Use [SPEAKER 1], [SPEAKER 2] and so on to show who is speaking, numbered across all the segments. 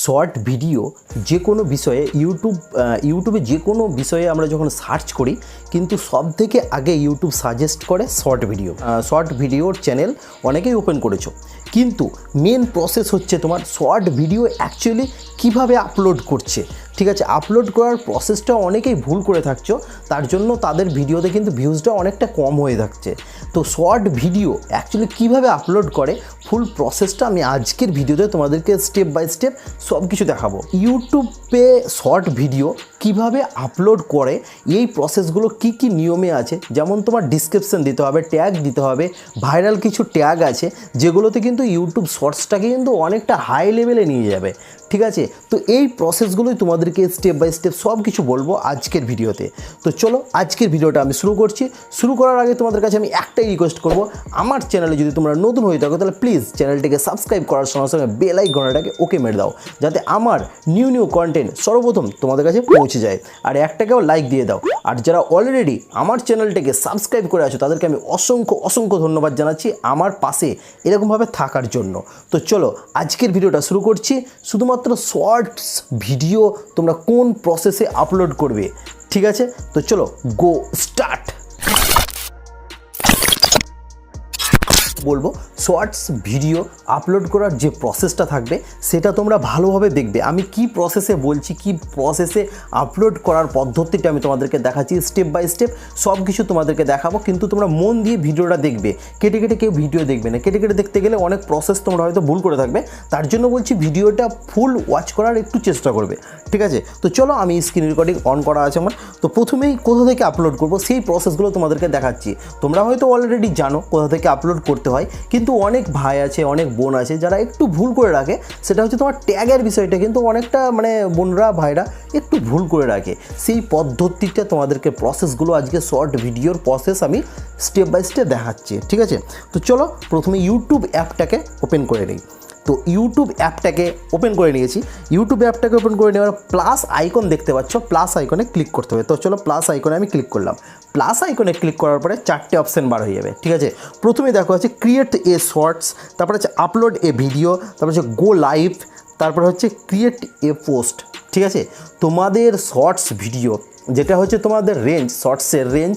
[SPEAKER 1] Short video যে কোনো বিষয়ে ইউটিউবে যে কোনো বিষয়ে আমরা যখন সার্চ করি কিন্তু সবথেকে আগে ইউটিউব সাজেস্ট করে শর্ট ভিডিওর চ্যানেল অনেকেই ওপেন করেছো, কিন্তু মেন প্রসেস হচ্ছে তোমার শর্ট ভিডিও অ্যাকচুয়ালি কিভাবে আপলোড করছে। ঠিক আছে, আপলোড করার প্রসেসটা অনেকেই ভুল করে থাকছো, তার জন্য তাদের ভিডিওতে কিন্তু ভিউজটা অনেকটা কম হয়ে থাকছে। তো শর্ট ভিডিও অ্যাকচুয়ালি কিভাবে আপলোড করে ফুল প্রসেসটা আমি আজকের ভিডিওতে তোমাদেরকে স্টেপ বাই স্টেপ সব কিছু দেখাবো। ইউটিউবে শর্ট ভিডিও কিভাবে আপলোড করে এই প্রসেসগুলো কি কি নিয়মে আছে, যেমন তোমার ডিসক্রিপশন দিতে হবে, ট্যাগ দিতে হবে, ভাইরাল কিছু ট্যাগ আছে যেগুলোতে কিন্তু ইউটিউব শর্টসটাকে কিন্তু অনেকটা হাই লেভেলে নিয়ে যাবে। ঠিক আছে, তো এই প্রসেসগুলোই তোমাদেরকে স্টেপ বাই স্টেপ সব কিছু বলবো আজকের ভিডিওতে। তো চলো আজকের ভিডিওটা আমি শুরু করছি। শুরু করার আগে তোমাদের কাছে আমি একটাই রিকোয়েস্ট করব, আমার চ্যানেলে যদি তোমরা নতুন হয়ে থাকো তাহলে প্লিজ চ্যানেলটিকে সাবস্ক্রাইব করার সঙ্গে সঙ্গে বেল আইকনটাকে ওকে মেরে দাও, যাতে আমার নিউ কন্টেন্ট সর্বপ্রথম তোমাদের কাছে পৌঁছে যায়। আর একটাকেও লাইক দিয়ে দাও। আর যারা অলরেডি আমার চ্যানেলটাকে সাবস্ক্রাইব করে আছো তাদেরকে আমি অসংখ্য ধন্যবাদ জানাচ্ছি আমার পাশে এরকমভাবে থাকার জন্য। তো চলো আজকের ভিডিওটা শুরু করছি। শুধুমাত্র শর্টস ভিডিও তোমরা কোন প্রসেসে আপলোড করবে, ঠিক আছে? তো চলো গো স্টার্ট। বলবো শর্টস ভিডিও আপলোড করার যে প্রসেসটা থাকবে সেটা তোমরা ভালোভাবে দেখবে। আমি কি প্রসেসে বলছি, কি প্রসেসে আপলোড করার পদ্ধতিটা আমি তোমাদেরকে দেখাচ্ছি স্টেপ বাই স্টেপ, সব কিছু তোমাদেরকে দেখাবো। কিন্তু তোমরা মন দিয়ে ভিডিওটা দেখবে, কেটে কেউ ভিডিও দেখবে না। কেটে দেখতে গেলে অনেক প্রসেস তোমরা হয়তো ভুল করে থাকবে, তার জন্য বলছি ভিডিওটা ফুল ওয়াচ করার একটু চেষ্টা করবে, ঠিক আছে? তো চলো আমি স্ক্রিন রেকর্ডিং অন করা আছে আমার। তো প্রথমেই কোথা থেকে আপলোড করব সেই প্রসেসগুলো তোমাদেরকে দেখাচ্ছি। তোমরা হয়তো অলরেডি জানো কোথা থেকে আপলোড করতে হয়, কিন্তু অনেক ভাই আছে, অনেক বোন আছে যারা একটু ভুল করে রাখে। সেটা হচ্ছে তোমার ট্যাগের বিষয়টা কিন্তু অনেকটা বোনরা ভাইরা একটু ভুল করে রাখে। সেই পদ্ধতিটা তোমাদেরকে প্রসেসগুলো আজকে শর্ট ভিডিওর প্রসেস আমি স্টেপ বাই স্টেপ দেখাচ্ছি, ঠিক আছে? তো চলো প্রথমে ইউটিউব অ্যাপটাকে ওপেন করে নিই। তো ইউটিউব অ্যাপটাকে ওপেন করে নিয়েছি। ইউটিউব অ্যাপটাকে ওপেন করে নেওয়ার প্লাস আইকন দেখতে পাচ্ছ, প্লাস আইকনে ক্লিক করতে হবে। তো চলো প্লাস আইকনে আমি ক্লিক করলাম। প্লাস আইকনে ক্লিক করার পরে চারটে অপশান বার হয়ে যাবে, ঠিক আছে? প্রথমে দেখো আছে ক্রিয়েট এ শর্টস, তারপরে হচ্ছে আপলোড এ ভিডিও, তারপরে হচ্ছে গো লাইভ, তারপরে হচ্ছে ক্রিয়েট এ পোস্ট, ঠিক আছে? তোমাদের শর্টস ভিডিও যেটা হচ্ছে তোমাদের রেঞ্জ, শর্টসের রেঞ্জ,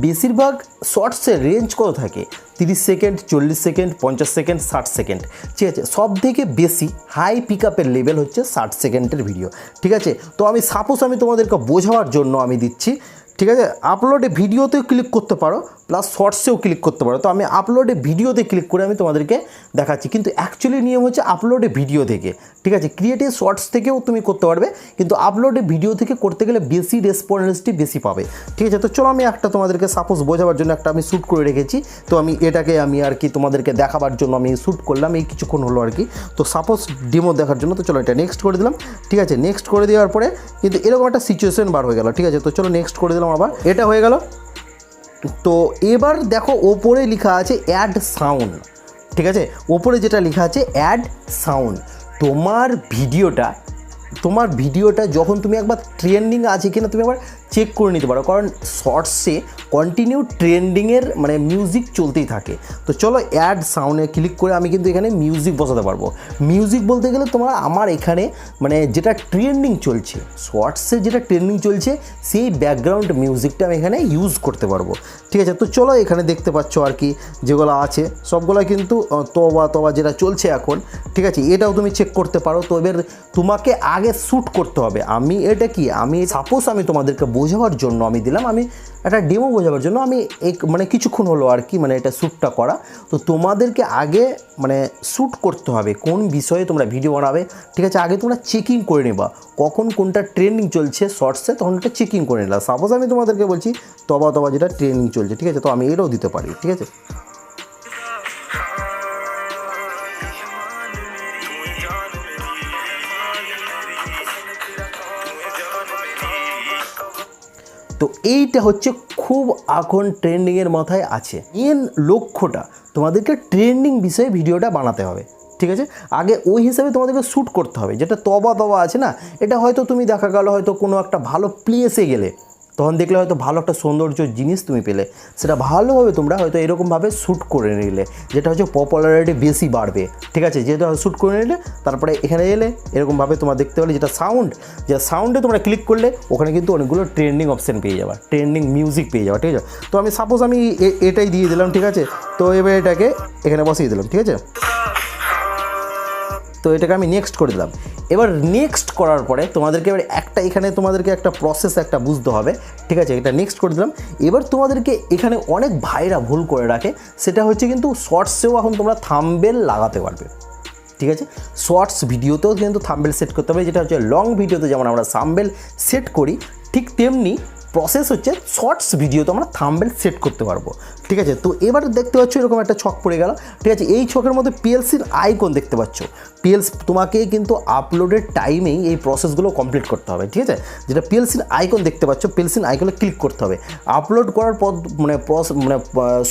[SPEAKER 1] বেশিরভাগ শর্টসের রেঞ্জ কত থাকে? 30 সেকেন্ড, 40 সেকেন্ড, 50 সেকেন্ড, 60 সেকেন্ড, ঠিক আছে? সব থেকে বেশি হাই পিক আপের লেভেল হচ্ছে 60 সেকেন্ডের ভিডিও, ঠিক আছে? তো আমি তোমাদেরকে বোঝাবার জন্য আমি দিচ্ছি, ঠিক আছে? আপলোডে ভিডিওতেও ক্লিক করতে পারো, প্লাস শর্টসেও ক্লিক করতে পারো। তো আমি আপলোডে ভিডিওতে ক্লিক করে আমি তোমাদেরকে দেখাচ্ছি, কিন্তু অ্যাকচুয়ালি নিয়ম হচ্ছে আপলোডে ভিডিও থেকে, ঠিক আছে? ক্রিয়েটিভ শর্টস থেকেও তুমি করতে পারবে, কিন্তু আপলোডে ভিডিও থেকে করতে গেলে বেশি রেসপন্সিবিলিটি বেশি পাবে, ঠিক আছে? তো চলো আমি একটা তোমাদেরকে সাপোজ বোঝাবার জন্য একটা আমি শ্যুট করে রেখেছি। তো আমি এটাকে আমি আর কি তোমাদেরকে দেখাবার জন্য আমি শ্যুট করলাম, এই কিছুক্ষণ হলো আর কি। তো সাপোজ ডেমো দেখার জন্য। তো চলো এটা নেক্সট করে দিলাম, ঠিক আছে? নেক্সট করে দেওয়ার পরে কিন্তু এরকম একটা সিচুয়েশন বার হয়ে গেল, ঠিক আছে? তো চলো নেক্সট করে দিলাম, আবার এটা হয়ে গেল। তো এবার দেখো ওপরে লেখা আছে অ্যাড সাউন্ড, ঠিক আছে? ওপরে যেটা লেখা আছে অ্যাড সাউন্ড, তোমার ভিডিওটা যখন তুমি একবার ট্রেন্ডিং আছে কিনা তুমি একবার চেক করে নিতে পারো, কারণ শর্টসে কন্টিনিউ ট্রেন্ডিংয়ের মিউজিক চলতেই থাকে। তো চলো অ্যাড সাউন্ডে ক্লিক করে আমি কিন্তু এখানে মিউজিক বসাতে পারবো। মিউজিক বলতে গেলে আমার এখানে যেটা ট্রেন্ডিং চলছে, শর্টসে যেটা ট্রেন্ডিং চলছে সেই ব্যাকগ্রাউন্ড মিউজিকটা আমি এখানে ইউজ করতে পারবো, ঠিক আছে? তো চলো এখানে দেখতে পাচ্ছ আর কি যেগুলো আছে সবগুলো কিন্তু তবা যেটা চলছে এখন, ঠিক আছে? এটাও তুমি চেক করতে পারো। তো এবার তোমাকে আগে শ্যুট করতে হবে। আমি সাপোজ আমি তোমাদেরকে বোঝাবার জন্য আমি দিলাম, আমি একটা ডেমো বোঝাবার জন্য আমি কিছুক্ষণ হলো আর কি এটা শ্যুটটা করা। তো তোমাদেরকে আগে শ্যুট করতে হবে কোন বিষয়ে তোমরা ভিডিও বানাবে, ঠিক আছে? আগে তোমরা চেকিং করে নেবা কখন কোনটা ট্রেন্ডিং চলছে শর্টসে, তখন এটা চেকিং করে নিলাম। সাপোজ আমি তোমাদেরকে বলছি তবা যেটা ট্রেন্ডিং চলছে, ঠিক আছে? তো আমি এটাও দিতে পারি, ঠিক আছে? তো এইটা হচ্ছে খুব এখন ট্রেন্ডিংয়ের মাথায় আছে। মেন লক্ষ্যটা তোমাদেরকে ট্রেন্ডিং বিষয়ে ভিডিওটা বানাতে হবে, ঠিক আছে? আগে ওই হিসাবে তোমাদেরকে শ্যুট করতে হবে। যেটা তবা আছে না, এটা হয়তো তুমি দেখা গেল হয়তো কোনো একটা ভালো প্লেসে গেলে, তখন দেখলে হয়তো ভালো একটা সৌন্দর্য জিনিস তুমি পেলে, সেটা ভালোভাবে তোমরা হয়তো এরকমভাবে শ্যুট করে নিলে, যেটা হচ্ছে পপুলারিটি বেশি বাড়বে। ঠিক আছে, যেটা শ্যুট করে নিলে তারপরে এখানে এলে এরকমভাবে তোমরা দেখতে পেলে যেটা সাউন্ড, যে সাউন্ডে তোমরা ক্লিক করলে ওখানে কিন্তু অনেকগুলো ট্রেন্ডিং অপশান পেয়ে যাবে, ট্রেন্ডিং মিউজিক পেয়ে যাবে। ঠিক আছে, তো আমি সাপোজ আমি এটাই দিয়ে দিলাম। ঠিক আছে, তো এবার এটাকে এখানে বসিয়ে দিলাম। ঠিক আছে, তো এটাকে আমি নেক্সট করে দিলাম। এবার নেক্সট করার পরে তোমাদেরকে এবার এখানে তোমাদেরকে একটা প্রসেস একটা বুঝতে হবে। ঠিক আছে, এটা নেক্সট করে দিলাম। এবার তোমাদেরকে এখানে অনেক ভাইরা ভুল করে রাখে, সেটা হচ্ছে কিন্তু শর্টসেও এখন তোমরা থাম্বনেল লাগাতে পারবে। ঠিক আছে, শর্টস ভিডিওতেও কিন্তু থাম্বনেল সেট করতে হবে, যেটা হচ্ছে লং ভিডিওতে যেমন আমরা থাম্বনেল সেট করি, ঠিক তেমনি প্রসেস হচ্ছে শর্টস ভিডিওতে আমরা থাম্বনেল সেট করতে পারবো। ঠিক আছে, তো এবার দেখতে পাচ্ছ এরকম একটা ছক পড়ে গেল। ঠিক আছে, এই ছকের মধ্যে পিএলসির আইকন দেখতে পাচ্ছ। তোমাকে কিন্তু আপলোডের টাইমেই এই প্রসেসগুলো কমপ্লিট করতে হবে। ঠিক আছে, যেটা পিএলসির আইকন দেখতে পাচ্ছ, পিএলসির আইকনে ক্লিক করতে হবে। আপলোড করার পর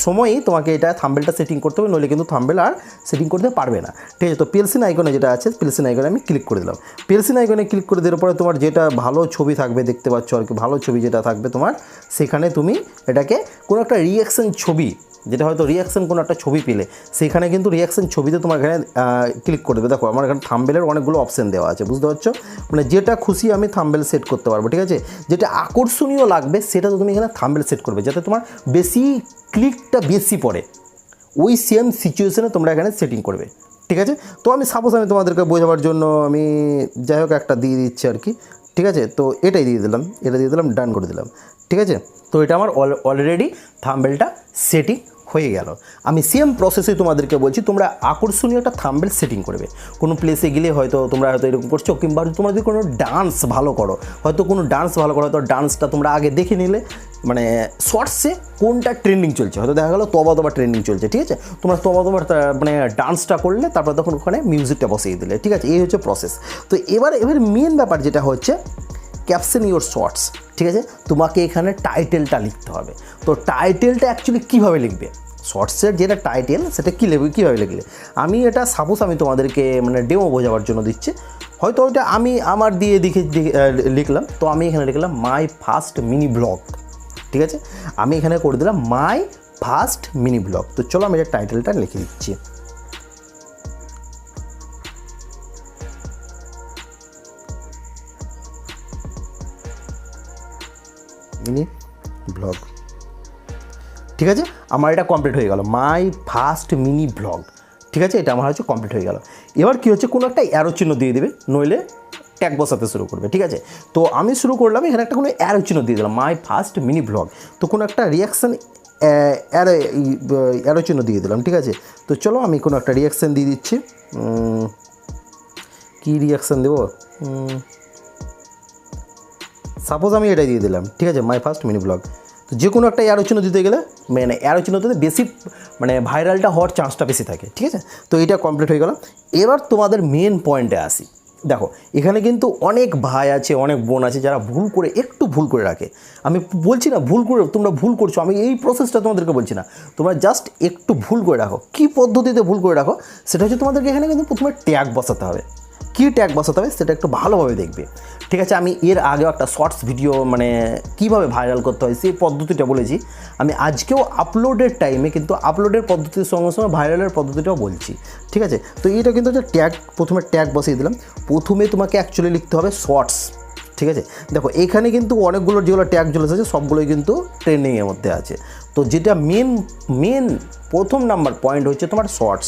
[SPEAKER 1] সময়ই তোমাকে এটা থাম্বনেলটা সেটিং করতে হবে, নইলে কিন্তু থাম্বনেল আর সেটিং করতে পারবে না। ঠিক আছে, তো পিএলসির আইকনে যেটা আছে, পিএলসির আইকনে আমি ক্লিক করে দিলাম। পিএলসির আইকনে ক্লিক করে দেওয়ার পরে তোমার যেটা ভালো ছবি থাকবে দেখতে পাচ্ছ আর কি, ভালো ছবি যেটা থাকবে তোমার, সেখানে তুমি এটাকে কোনো একটা রিঅ্যাকশন ছবি, যেটা হয়তো রিঅ্যাকশন কোনো একটা ছবি পেলে সেখানে কিন্তু রিঅ্যাকশন ছবিতে তোমার এখানে ক্লিক করে দেবে। দেখো আমার এখানে থাম্বনেলের অনেকগুলো অপশান দেওয়া আছে, বুঝতে পারছো? মানে যেটা খুশি আমি থাম্বনেল সেট করতে পারবো। ঠিক আছে, যেটা আকর্ষণীয় লাগবে সেটা তো তুমি এখানে থাম্বনেল সেট করবে, যাতে তোমার বেশি ক্লিকটা বেশি পড়ে, ওই সেম সিচুয়েশনে তোমরা এখানে সেটিং করবে। ঠিক আছে, তো আমি সাপোজ আমি তোমাদেরকে বোঝাবার জন্য আমি যাই হোক একটা দিয়ে দিচ্ছি আর কি। ঠিক আছে, তো এটাই দিয়ে দিলাম, এটা দিয়ে দিলাম, ডান করে দিলাম। ঠিক আছে, তো এটা আমার অলরেডি থাম্বনেলটা সেটিং হয়ে গেল। আমি সেম প্রসেসে তোমাদেরকে বলছি, তোমরা আকর্ষণীয় একটা থাম্বনেল সেটিং করবে। কোনো প্লেসে গেলে হয়তো তোমরা হয়তো এরকম করছো, কিংবা তোমরা যদি কোনো ডান্স ভালো করো, হয়তো কোনো ডান্স ভালো করো, হয়তো ডান্সটা তোমরা আগে দেখে নিলে, মানে শর্টসে কোনটা ট্রেন্ডিং চলছে, হয়তো দেখা গেলো তবা তবা ট্রেন্ডিং চলছে। ঠিক আছে, তোমরা তবা তবা মানে ডান্সটা করলে, তারপর তখন ওখানে মিউজিকটা বসিয়ে দিলে। ঠিক আছে, এই হচ্ছে প্রসেস। তো এবার মেন ব্যাপার যেটা হচ্ছে ক্যাপশন ইওর শর্টস। ঠিক আছে, তোমাকে এখানে টাইটেলটা লিখতে হবে। তো টাইটেলটা অ্যাকচুয়ালি কীভাবে লিখবে, শর্টসের যেটা টাইটেল সেটা কী লিখবে, কীভাবে লিখলে, আমি এটা সাপোজ আমি তোমাদেরকে মানে ডেমো বোঝাবার জন্য দিচ্ছি, হয়তো ওইটা আমি আমার দিয়ে লিখলাম। তো আমি এখানে লিখলাম মাই ফার্স্ট মিনি ব্লগ। ঠিক আছে, আমি এখানে করে দিলাম মাই ফার্স্ট মিনি ব্লগ। তো চলো আমি এটা টাইটেলটা লিখে দিচ্ছি, মিনি ব্লগ। ঠিক আছে, আমার এটা কমপ্লিট হয়ে গেল, মাই ফার্স্ট মিনি ব্লগ। ঠিক আছে, এটা আমার হচ্ছে কমপ্লিট হয়ে গেল। এবার কী হচ্ছে, কোনো একটা অ্যারো চিহ্ন দিয়ে দেবে, নইলে ট্যাগ বসাতে শুরু করবে। ঠিক আছে, তো আমি শুরু করলাম, এখানে একটা কোনো অ্যারো চিহ্ন দিয়ে দিলাম, মাই ফার্স্ট মিনি ব্লগ। তো কোনো একটা রিয়াকশান অ্যারো চিহ্ন দিয়ে দিলাম। ঠিক আছে, তো চলো আমি কোনো একটা রিয়াকশান দিয়ে দিচ্ছি। কী রিয়াকশান দেবো, সাপোজ আমি এটাই দিয়ে দিলাম। ঠিক আছে, মাই ফার্স্ট মিনি ব্লগ। তো যে কোনো একটা অ্যারো চিহ্ন দিতে গেলে, মানে অ্যারো চিহ্ন দিতে বেশি মানে ভাইরালটা হওয়ার চান্সটা বেশি থাকে। ঠিক আছে, তো এটা কমপ্লিট হয়ে গেল। এবার তোমাদের মেন পয়েন্টে আসি। দেখো এখানে কিন্তু অনেক ভাই আছে, অনেক বোন আছে যারা একটু ভুল করে রাখে। আমি বলছি না ভুল করে তোমরা ভুল করছো, আমি এই প্রসেসটা তোমাদেরকে বলছি না, তোমরা জাস্ট একটু ভুল করে রাখো। কী পদ্ধতিতে ভুল করে রাখো সেটা হচ্ছে তোমাদেরকে এখানে কিন্তু প্রথমে ট্যাগ বসাতে হবে। কী ট্যাগ বসাতে হবে সেটা একটু ভালোভাবে দেখবে। ঠিক আছে, আমি এর আগেও একটা শর্টস ভিডিও মানে কীভাবে ভাইরাল করতে হয় সেই পদ্ধতিটা বলেছি। আমি আজকেও আপলোডের টাইমে কিন্তু আপলোডের পদ্ধতির সঙ্গে সঙ্গে ভাইরালের পদ্ধতিটাও বলছি। ঠিক আছে, তো এটা কিন্তু হচ্ছে ট্যাগ, প্রথমে ট্যাগ বসিয়ে দিলাম। প্রথমে তোমাকে অ্যাকচুয়ালি লিখতে হবে শর্টস। ঠিক আছে, দেখো এখানে কিন্তু অনেকগুলো যেগুলো ট্যাগগুলো আছে সবগুলোই কিন্তু ট্রেন্ডিংয়ের মধ্যে আছে। তো যেটা মেন প্রথম নাম্বার পয়েন্ট হচ্ছে তোমার শর্টস,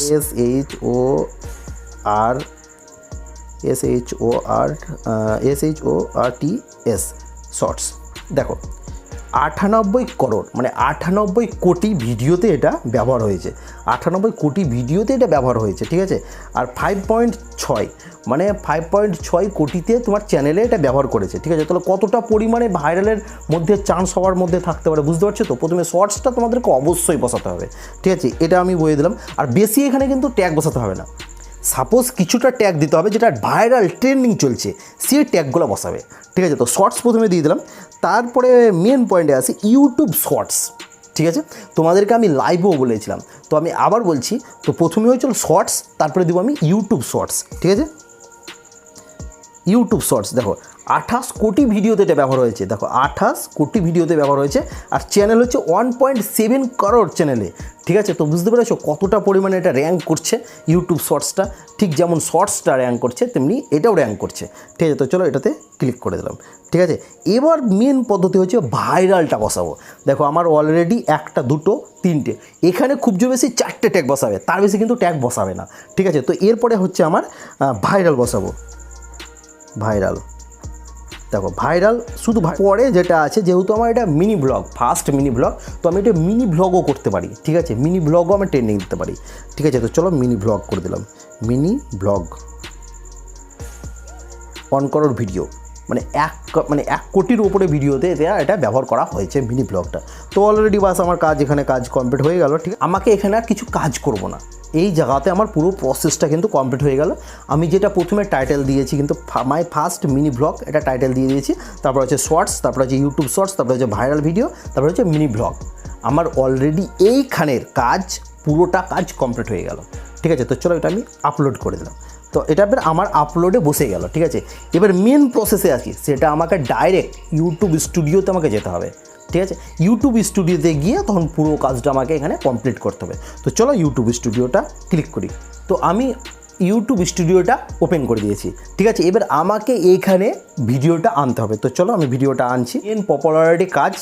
[SPEAKER 1] SHORTS শর্টস। দেখো 98 করোড় মানে 98 কোটি ভিডিওতে এটা ব্যবহার হয়েছে, 98 কোটি ভিডিওতে এটা ব্যবহার হয়েছে। ঠিক আছে, আর 5.6 মানে 5.6 কোটিতে তোমার চ্যানেলে এটা ব্যবহার করেছে। ঠিক আছে, তাহলে কতটা পরিমাণে ভাইরালের মধ্যে চান্স হওয়ার মধ্যে থাকতে পারে বুঝতে পারছো তো। প্রথমে শর্টসটা তোমাদেরকে অবশ্যই বসাতে হবে। ঠিক আছে, এটা আমি বলে দিলাম। আর বেশি এখানে কিন্তু ট্যাগ বসাতে হবে না, সাপোজ কিছুটা ট্যাগ দিতে হবে যেটা ভাইরাল ট্রেন্ডিং চলছে সেই ট্যাগগুলো বসাবে। ঠিক আছে, তো শর্টস প্রথমে দিয়ে দিলাম। তারপরে মেন পয়েন্টে আসি ইউটিউব শর্টস। ঠিক আছে, তোমাদেরকে আমি লাইভও বলেছিলাম, তো আমি আবার বলছি। তো প্রথমে হয়েছিল শর্টস, তারপরে দেবো আমি ইউটিউব শর্টস। ঠিক আছে, ইউটিউব শর্টস দেখো 28 কোটি ভিডিওতে এটা ব্যবহার হয়েছে, দেখো 28 কোটি ভিডিওতে ব্যবহার হয়েছে, আর চ্যানেল হচ্ছে 1.7 করোড় চ্যানেলে। ঠিক আছে, তো বুঝতে পেরেছো কতটা পরিমাণে এটা র্যাঙ্ক করছে ইউটিউব শর্টসটা। ঠিক যেমন শর্টসটা র্যাঙ্ক করছে তেমনি এটাও র্যাঙ্ক করছে। ঠিক আছে, তো চলো এটাতে ক্লিক করে দিলাম। ঠিক আছে, এবার মেন পদ্ধতি হচ্ছে ভাইরালটা বসাবো। দেখো আমার অলরেডি 1, 2, 3টে, এখানে খুব জোর বেশি 4টে ট্যাগ বসাবে, তার বেশি কিন্তু ট্যাগ বসাবে না। ঠিক আছে, তো এরপরে হচ্ছে আমার ভাইরাল বসাবো। ভাইরাল দেখো ভাইরাল শুধু পরে যেটা আছে, যেহেতু আমার এটা mini blog, first mini blog, তো আমি এটা মিনি ব্লগও করতে পারি। ঠিক আছে, মিনি ব্লগও আমি ট্রেন্ডিং দিতে পারি। ঠিক আছে, তো চলো মিনি ব্লগ করে দিলাম। মিনি ব্লগ 1 করোড় ভিডিও, মানে 1 কোটির উপরে ভিডিওতে এটা ব্যবহার করা হয়েছে মিনি ব্লগটা। তো অলরেডি বাস আমার কাজ এখানে কাজ কমপ্লিট হয়ে গেল। ঠিক, আমাকে এখানে আর কিছু কাজ করব না, এই জায়গাতে আমার পুরো প্রসেসটা কিন্তু কমপ্লিট হয়ে গেল। আমি যেটা প্রথমে টাইটেল দিয়েছি কিন্তু মাই ফার্স্ট মিনি ব্লগ, এটা টাইটেল দিয়ে দিয়েছি। তারপর হচ্ছে শর্টস, তারপর হচ্ছে ইউটিউব শর্টস, তারপর হচ্ছে ভাইরাল ভিডিও, তারপর হচ্ছে মিনি ব্লগ। আমার অলরেডি এইখানের কাজ পুরোটা কাজ কমপ্লিট হয়ে গেল। ঠিক আছে, তো চলো এটা আমি আপলোড করে দিলাম। তো এটা এবার আমার আপলোডে বসে গেল। ঠিক আছে, এবার মেন প্রসেসে আছি, সেটা আমাকে ডাইরেক্ট ইউটিউব স্টুডিওতে আমাকে যেতে হবে। ঠিক আছে, ইউটিউব স্টুডিওতে গিয়ে তখন পুরো কাজটা আমাকে এখানে কমপ্লিট করতে হবে। তো চলো ইউটিউব স্টুডিওটা ক্লিক করি। তো আমি ইউটিউব স্টুডিওটা ওপেন করে দিয়েছি। ঠিক আছে, এবার আমাকে এইখানে ভিডিওটা আনতে হবে। তো চলো আমি ভিডিওটা আনছি। মেন পপুলারিটি কাজ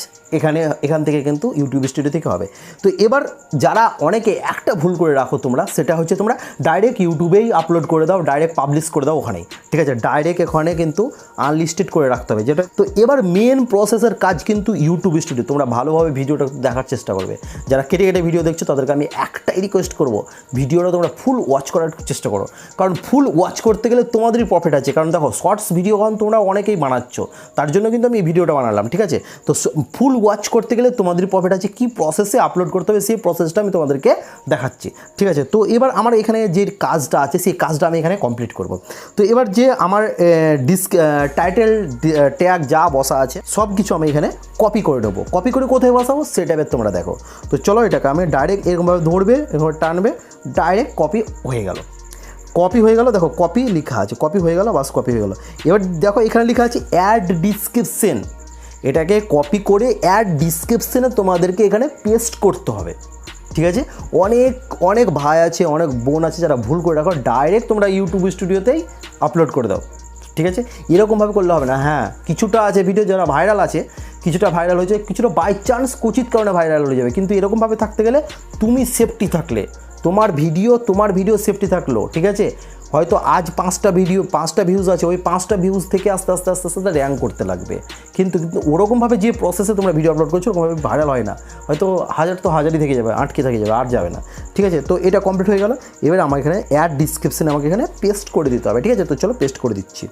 [SPEAKER 1] এখান থেকে কিন্তু ইউটিউব স্টুডিও থেকে হবে। তো এবার যারা অনেকে একটা ভুল করে রাখো তোমরা, সেটা হচ্ছে তোমরা ডাইরেক্ট ইউটিউবেই আপলোড করে দাও, ডাইরেক্ট পাবলিশ করে দাও ওখানেই। ঠিক আছে, ডাইরেক্ট এখানে কিন্তু আনলিস্টেড করে রাখতে হবে যেটা। তো এবার মেন প্রসেসের কাজ কিন্তু ইউটিউব স্টুডিও। তোমরা ভালোভাবে ভিডিওটা দেখার চেষ্টা করবে। যারা কেটে কেটে ভিডিও দেখছো তাদেরকে আমি একটাই রিকোয়েস্ট করবো, ভিডিওটা তোমরা ফুল ওয়াচ করার চেষ্টা করো, কারণ ফুল ওয়াচ করতে গেলে তোমাদেরই প্রফিট আছে। কারণ দেখো শর্টস ভিডিও কারণ তোমরা অনেকেই বানাচ্ছ, তার জন্য কিন্তু আমি এই ভিডিওটা বানালাম। ঠিক আছে, তো ফুল ওয়াচ করতে গেলে তোমাদের প্রফিট আছে। কী প্রসেসে আপলোড করতে হবে সেই প্রসেসটা আমি তোমাদেরকে দেখাচ্ছি। ঠিক আছে, তো এবার আমার এখানে যে কাজটা আছে সেই কাজটা আমি এখানে কমপ্লিট করব। তো এবার যে আমার টাইটেল ট্যাগ যা বসা আছে সব কিছু আমি এখানে কপি করে নেবো। কপি করে কোথায় বসাবো সেটা এবার তোমরা দেখো। তো চলো এটাকে আমি ডাইরেক্ট এরকমভাবে ধরবে, এরকমভাবে টানবে, ডাইরেক্ট কপি হয়ে গেল। কপি হয়ে গেল, দেখো কপি লেখা আছে, কপি হয়ে গেল, বাস কপি হয়ে গেল। এবার দেখো এখানে লেখা আছে অ্যাড ডিসক্রিপশন, এটাকে কপি করে অ্যাড ডিসক্রিপশনে তোমাদেরকে এখানে পেস্ট করতে হবে। ঠিক আছে, অনেক ভাই আছে, অনেক বোন আছে যারা ভুল করে রাখো, ডাইরেক্ট তোমরা ইউটিউব স্টুডিওতেই আপলোড করে দাও। ঠিক আছে, এরকমভাবে করলে হবে না। হ্যাঁ, কিছুটা আছে ভিডিও যারা ভাইরাল আছে, কিছুটা ভাইরাল হয়েছে, কিছুটা বাই চান্স কচিত কারণে ভাইরাল হয়ে যাবে। কিন্তু এরকমভাবে থাকতে গেলে তুমি সেফটি থাকলে, তোমার ভিডিও সেফটি থাকলো। ঠিক আছে, হয়তো আজ 5টা ভিউজ আছে, ওই 5টা ভিউজ থেকে আস্তে আস্তে র্যাঙ্ক করতে লাগবে। কিন্তু ওরকমভাবে যে প্রসেসে তোমরা ভিডিও আপলোড করছো ওরকমভাবে ভাইরাল হয় না। হয়তো হাজারই থেকে যাবে, আটকে থেকে যাবে, আর যাবে না। ঠিক আছে, তো এটা কমপ্লিট হয়ে গেল। এবার আমার এখানে অ্যাড ডিসক্রিপশনে আমাকে এখানে পেস্ট করে দিতে হবে। ঠিক আছে, তো চলো পেস্ট করে দিচ্ছি।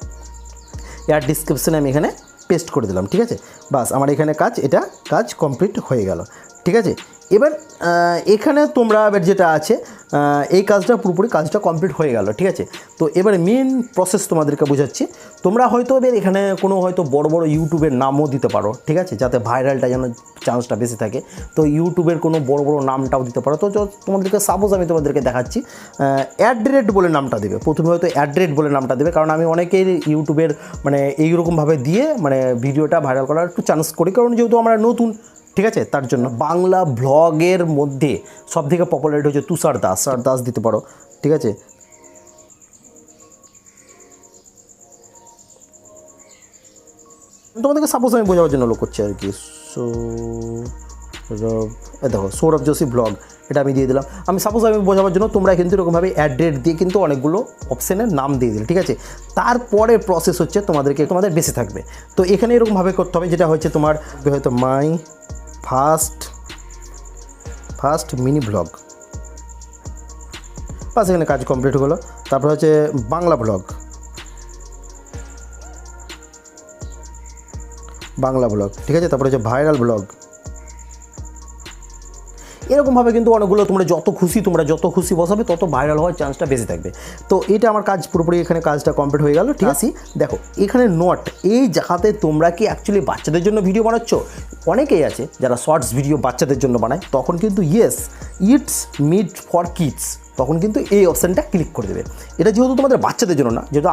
[SPEAKER 1] অ্যাড ডিসক্রিপশনে আমি এখানে পেস্ট করে দিলাম। ঠিক আছে, বাস আমার এখানে কাজ কমপ্লিট হয়ে গেল। ঠিক আছে, এবার এখানে তোমরা এবার যেটা আছে এই পুরোপুরি কাজটা কমপ্লিট হয়ে গেল। ঠিক আছে, তো এবার মেন প্রসেস তোমাদেরকে বোঝাচ্ছি। তোমরা হয়তো এবার এখানে কোনো হয়তো বড় ইউটিউবের নামও দিতে পারো। ঠিক আছে, যাতে ভাইরালটা যেন চান্সটা বেশি থাকে। তো ইউটিউবের কোনো বড় নামটাও দিতে পারো। তো তোমাদেরকে সাপোজ আমি তোমাদেরকে দেখাচ্ছি, অ্যাড্রেট বলে নামটা দেবে। প্রথমে হয়তো অ্যাড্রেট বলে নামটা দেবে, কারণ আমি অনেকের ইউটিউবের মানে এইরকমভাবে দিয়ে মানে ভিডিওটা ভাইরাল করার একটু চান্স করি, কারণ যেহেতু আমরা নতুন। ঠিক আছে, তার জন্য বাংলা ব্লগের মধ্যে সবথেকে পপুলার হচ্ছে তুষার দাস দিতে পারো। ঠিক আছে, তোমাদেরকে সাপোজ আমি বোঝাবার জন্য লোক করছি আর কি। দেখো সৌরভ যোশী ব্লগ, এটা আমি দিয়ে দিলাম। আমি সাপোজ আমি বোঝাবার জন্য, তোমরা কিন্তু এরকমভাবে অ্যাড্রেট দিয়ে কিন্তু অনেকগুলো অপশানের নাম দিয়ে দিলে। ঠিক আছে, তারপরে প্রসেস হচ্ছে তোমাদের বেশি থাকবে। তো এখানে এরকমভাবে করতে হবে, যেটা হচ্ছে তোমার হয়তো মাই ফার্স্ট মিনি ব্লগ, বাস এখানে কাজ কমপ্লিট হলো। তারপর হচ্ছে বাংলা ব্লগ, ঠিক আছে, তারপরে হচ্ছে ভাইরাল ব্লগ। এরকমভাবে কিন্তু অনেকগুলো তোমরা যত খুশি বসাবে তত ভাইরাল হওয়ার চান্সটা বেশি থাকবে। তো এটা আমার কাজ পুরোপুরি এখানে কাজটা কমপ্লিট হয়ে গেল। ঠিক আছে, দেখো এখানে এই জায়গাতে তোমরা কি অ্যাকচুয়ালি বাচ্চাদের জন্য ভিডিও বানাচ্ছ, অনেকেই আছে যারা শর্টস ভিডিও বাচ্চাদের জন্য বানায়, তখন কিন্তু yes it's made for kids, তখন কিন্তু এই অপশানটা ক্লিক করে দেবে। এটা যেহেতু তোমাদের বাচ্চাদের জন্য না, যেহেতু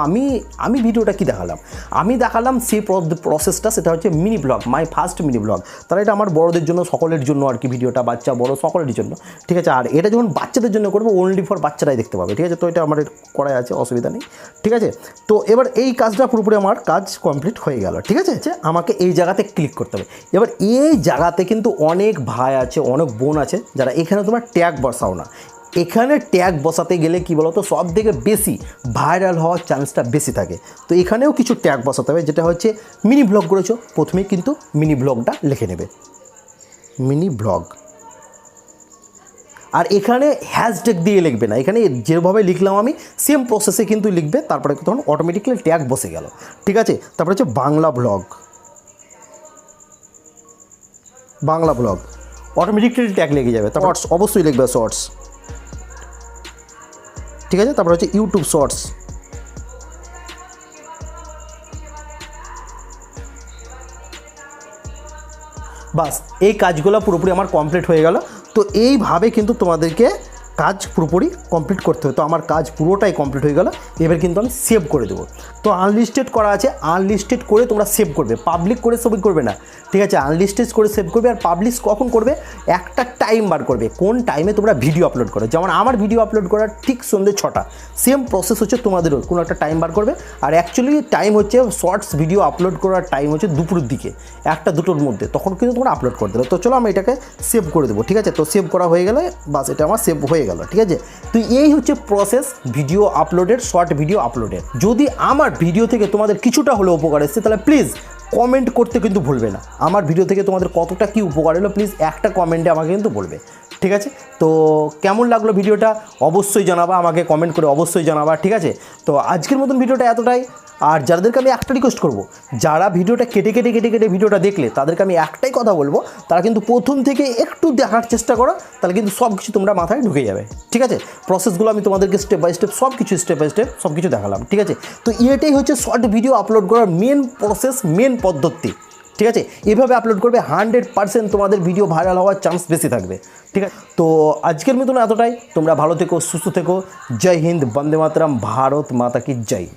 [SPEAKER 1] আমি ভিডিওটা কি দেখালাম, আমি দেখালাম সেই প্রসেসটা, সেটা হচ্ছে mini blog, my first mini blog. তাহলে এটা আমার বড়দের জন্য, সকলের জন্য আর কি ভিডিওটা, বাচ্চা বড় সকলের জন্য, ঠিক আছে। আর এটা যখন বাচ্চাদের জন্য করবো, ওনলি ফর বাচ্চারাই দেখতে পাবে, ঠিক আছে। তো এটা আমার করাই আছে, অসুবিধা নেই, ঠিক আছে। তো এবার এই কাজটা পুরোপুরি আমার কাজ কমপ্লিট হয়ে গেল, ঠিক আছে। আমাকে এই জায়গাতে ক্লিক করতে হবে। এবার এই জায়গাতে কিন্তু অনেক ভাই আছে, অনেক বোন আছে যারা এখানে তোমার ট্যাগ বসাও না। এখানে ট্যাগ বসাতে গেলে কি বলো তো, সব থেকে বেশি ভাইরাল হওয়ার চান্সটা বেশি থাকে। তো এখানেও কিছু ট্যাগ বসাতে হবে, যেটা হচ্ছে মিনি ব্লগ করেছো, প্রথমেই কিন্তু মিনি ব্লগটা লিখে নেবে, মিনি ব্লগ। আর এখানে হ্যাশট্যাগ দিয়ে লিখবে না, এখানে যেভাবে লিখলাম আমি সেম প্রসেসে কিন্তু লিখবে, তারপরে তখন অটোমেটিক্যালি ট্যাগ বসে গেল, ঠিক আছে। তারপরে হচ্ছে Bangla blog, Bangla blog automatically tag লেগে যাবে। তারপর অবশ্যই লিখবে শর্টস, ঠিক আছে। তারপর হচ্ছে ইউটিউব শর্টস, বাস এই কাজগুলো পুরোপুরি আমার কমপ্লিট হয়ে গেল। তো এইভাবে কিন্তু তোমাদেরকে কাজ পুরোপুরি কমপ্লিট করতে হবে। তো আমার কাজ পুরোটাই কমপ্লিট হয়ে গেল। এবার কিন্তু আমি সেভ করে দেবো। তো আনলিস্টেড করা আছে, আনলিস্টেড করে তোমরা সেভ করবে, পাবলিক করে সেভ করবে না, ঠিক আছে। আনলিস্টেড করে সেভ করবে। আর পাবলিশ কখন করবে, একটা টাইম বার করবে, কোন টাইমে তোমরা ভিডিও আপলোড করো। যেমন আমার ভিডিও আপলোড করার ঠিক সন্ধ্যে 6টা, সেম প্রসেস হচ্ছে তোমাদেরও কোনো একটা টাইম বার করবে। আর অ্যাকচুয়ালি টাইম হচ্ছে শর্টস ভিডিও আপলোড করার টাইম হচ্ছে দুপুরের দিকে, 1টা-2টোর মধ্যে, তখন কিন্তু তোমরা আপলোড করে দেবে। তো চলো আমি এটাকে সেভ করে দেবো, ঠিক আছে। তো সেভ করা হয়ে গেলে বাস এটা আমার সেভ হয়ে গেল, ঠিক আছে। তো এই হচ্ছে প্রসেস ভিডিও আপলোডের, শর্ট ভিডিও আপলোডের। যদি আমার ভিডিও থেকে তোমাদের কিছুটা হলেও উপকার এসেছে, তাহলে প্লিজ কমেন্ট করতে কিন্তু ভুলবে না। আমার ভিডিও থেকে তোমাদের কতটা কি উপকার হলো, প্লিজ একটা কমেন্টে আমাকে কিন্তু বলবে, ঠিক আছে। তো কেমন লাগলো ভিডিওটা অবশ্যই জানাবা, আমাকে কমেন্ট করে অবশ্যই জানাবা, ঠিক আছে। তো আজকের মতন ভিডিওটা এতটাই। আর যাদেরকে আমি একটা রিকোয়েস্ট করবো, যারা ভিডিওটা কেটে ভিডিওটা দেখলে, তাদেরকে আমি একটাই কথা বলবো, তারা কিন্তু প্রথম থেকে একটু দেখার চেষ্টা করো, তাহলে কিন্তু সব কিছু তোমরা মাথায় ঢুকে যাবে, ঠিক আছে। প্রসেসগুলো আমি তোমাদেরকে স্টেপ বাই স্টেপ সব কিছু সব কিছু দেখালাম, ঠিক আছে। তো এটাই হচ্ছে শর্ট ভিডিও আপলোড করার মেন প্রসেস, মেন পদ্ধতি, ঠিক আছে। এভাবে আপলোড করবে, 100% তোমাদের ভিডিও ভাইরাল হওয়ার চান্স বেশি থাকবে, ঠিক আছে। তো আজকের মতন এতটাই। তোমরা ভালো থেকো, সুস্থ থেকো। জয় হিন্দ, বন্দে মাতরম, ভারত মাতা কি জয়।